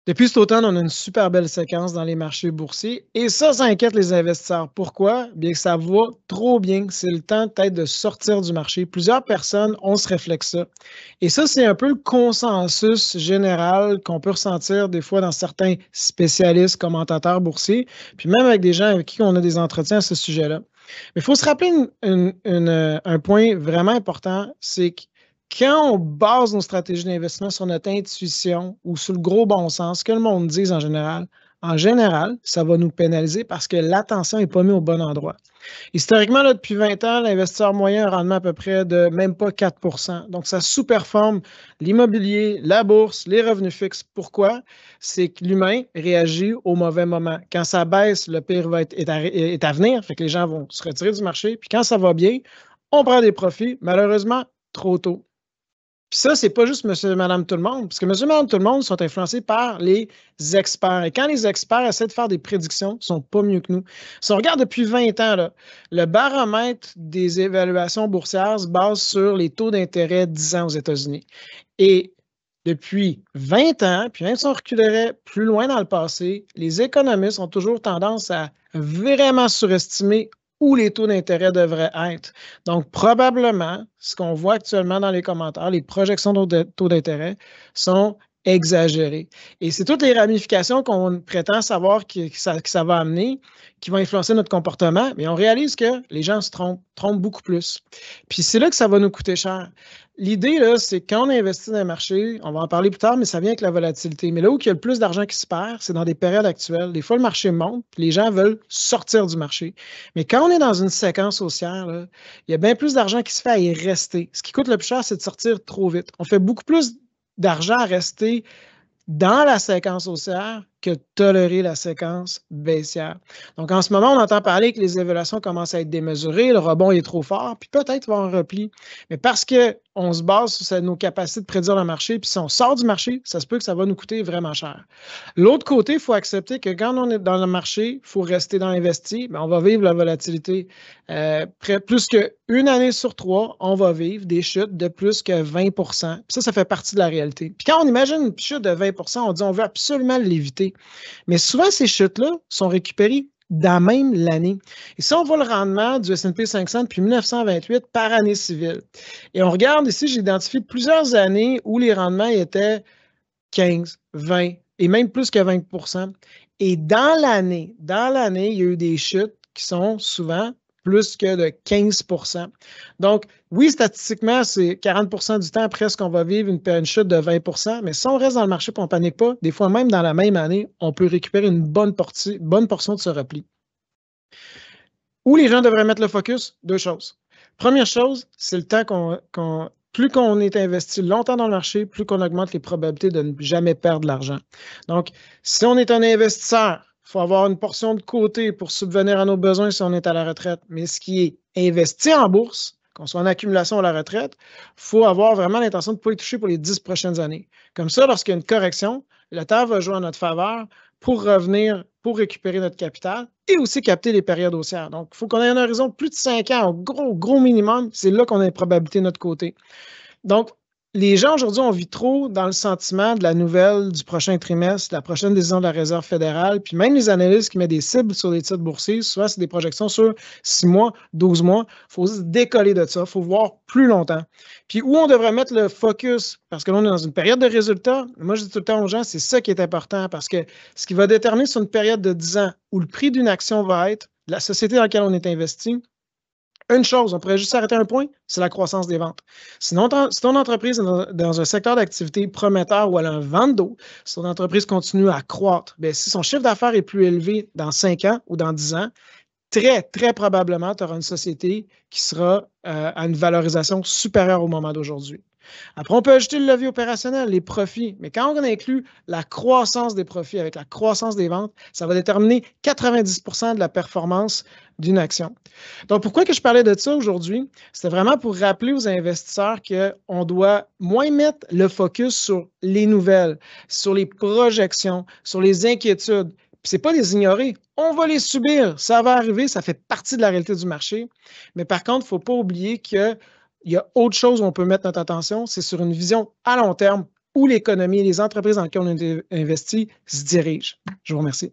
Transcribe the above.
Depuis cet automne, on a une super belle séquence dans les marchés boursiers et ça inquiète les investisseurs. Pourquoi? Bien que ça va trop bien, c'est le temps peut-être de sortir du marché. Plusieurs personnes ont ce réflexe-là. Et ça, c'est un peu le consensus général qu'on peut ressentir des fois dans certains spécialistes, commentateurs boursiers, puis même avec des gens avec qui on a des entretiens à ce sujet-là. Mais il faut se rappeler un point vraiment important, c'est que quand on base nos stratégies d'investissement sur notre intuition ou sur le gros bon sens, ce que le monde dit en général, ça va nous pénaliser parce que l'attention n'est pas mise au bon endroit. Historiquement, là, depuis 20 ans, l'investisseur moyen a un rendement à peu près de même pas 4 Donc, ça sous-performe l'immobilier, la bourse, les revenus fixes. Pourquoi? C'est que l'humain réagit au mauvais moment. Quand ça baisse, le pire est à venir, fait que les gens vont se retirer du marché. Puis quand ça va bien, on prend des profits, malheureusement, trop tôt. Puis ça, c'est pas juste monsieur et madame tout le monde, parce que monsieur et madame tout le monde sont influencés par les experts. Et quand les experts essaient de faire des prédictions, ils sont pas mieux que nous. Si on regarde depuis 20 ans, là, le baromètre des évaluations boursières se base sur les taux d'intérêt 10 ans aux États-Unis. Et depuis 20 ans, puis même si on reculerait plus loin dans le passé, les économistes ont toujours tendance à vraiment surestimer où les taux d'intérêt devraient être. Donc, probablement, ce qu'on voit actuellement dans les commentaires, les projections de taux d'intérêt sont exagérées. Et c'est toutes les ramifications qu'on prétend savoir que ça va amener qui vont influencer notre comportement, mais on réalise que les gens se trompent beaucoup plus. Puis c'est là que ça va nous coûter cher. L'idée, là, c'est quand on investit dans les marchés, on va en parler plus tard, mais ça vient avec la volatilité. Mais là où il y a le plus d'argent qui se perd, c'est dans des périodes actuelles. Des fois, le marché monte, puis les gens veulent sortir du marché. Mais quand on est dans une séquence haussière, là, il y a bien plus d'argent qui se fait à y rester. Ce qui coûte le plus cher, c'est de sortir trop vite. On fait beaucoup plus d'argent à rester dans la séquence haussière que tolérer la séquence baissière. Donc, en ce moment, on entend parler que les évaluations commencent à être démesurées, le rebond est trop fort, puis peut-être va en repli. Mais parce qu'on se base sur nos capacités de prédire le marché, puis si on sort du marché, ça se peut que ça va nous coûter vraiment cher. L'autre côté, il faut accepter que quand on est dans le marché, il faut rester dans l'investi, mais on va vivre la volatilité. Plus qu'une année sur 3, on va vivre des chutes de plus que 20 Puis ça fait partie de la réalité. Puis quand on imagine une chute de 20 on dit on veut absolument l'éviter. Mais souvent, ces chutes-là sont récupérées dans même l'année. Et si on voit le rendement du S&P 500 depuis 1928 par année civile, et on regarde ici, j'ai identifié plusieurs années où les rendements étaient 15, 20 et même plus que 20 Et dans l'année, il y a eu des chutes qui sont souvent plus que de 15 Donc, oui, statistiquement, c'est 40 du temps presque qu'on va vivre une chute de 20 mais si on reste dans le marché et on ne panique pas, des fois même dans la même année, on peut récupérer une bonne portion de ce repli. Où les gens devraient mettre le focus? Deux choses. Première chose, c'est le temps plus qu'on est investi longtemps dans le marché, plus qu'on augmente les probabilités de ne jamais perdre de l'argent. Donc, si on est un investisseur, il faut avoir une portion de côté pour subvenir à nos besoins si on est à la retraite. Mais ce qui est investi en bourse, qu'on soit en accumulation à la retraite, il faut avoir vraiment l'intention de ne pas y toucher pour les 10 prochaines années. Comme ça, lorsqu'il y a une correction, le temps va jouer en notre faveur pour revenir, pour récupérer notre capital et aussi capter les périodes haussières. Donc, il faut qu'on ait un horizon de plus de 5 ans, au gros minimum. C'est là qu'on a une probabilité de notre côté. Donc, les gens aujourd'hui, on vit trop dans le sentiment de la nouvelle du prochain trimestre, de la prochaine décision de la Réserve fédérale, puis même les analystes qui mettent des cibles sur les titres boursiers, souvent c'est des projections sur 6 mois, 12 mois. Il faut se décoller de ça, il faut voir plus longtemps. Puis où on devrait mettre le focus, parce que là, on est dans une période de résultats, moi je dis tout le temps aux gens, c'est ça qui est important, parce que ce qui va déterminer sur une période de 10 ans où le prix d'une action va être, la société dans laquelle on est investi, une chose, on pourrait juste arrêter un point, c'est la croissance des ventes. Sinon, si ton entreprise est dans un secteur d'activité prometteur où elle a un vent d'eau, si ton entreprise continue à croître, bien, si son chiffre d'affaires est plus élevé dans 5 ans ou dans 10 ans, très, très probablement, tu auras une société qui sera à une valorisation supérieure au moment d'aujourd'hui. Après, on peut ajouter le levier opérationnel, les profits. Mais quand on inclut la croissance des profits avec la croissance des ventes, ça va déterminer 90 de la performance d'une action. Donc, pourquoi que je parlais de ça aujourd'hui? C'était vraiment pour rappeler aux investisseurs qu'on doit moins mettre le focus sur les nouvelles, sur les projections, sur les inquiétudes. Ce n'est pas les ignorer. On va les subir. Ça va arriver. Ça fait partie de la réalité du marché. Mais par contre, il ne faut pas oublier qu'il y a autre chose où on peut mettre notre attention, c'est sur une vision à long terme où l'économie et les entreprises dans lesquelles on a investi se dirigent. Je vous remercie.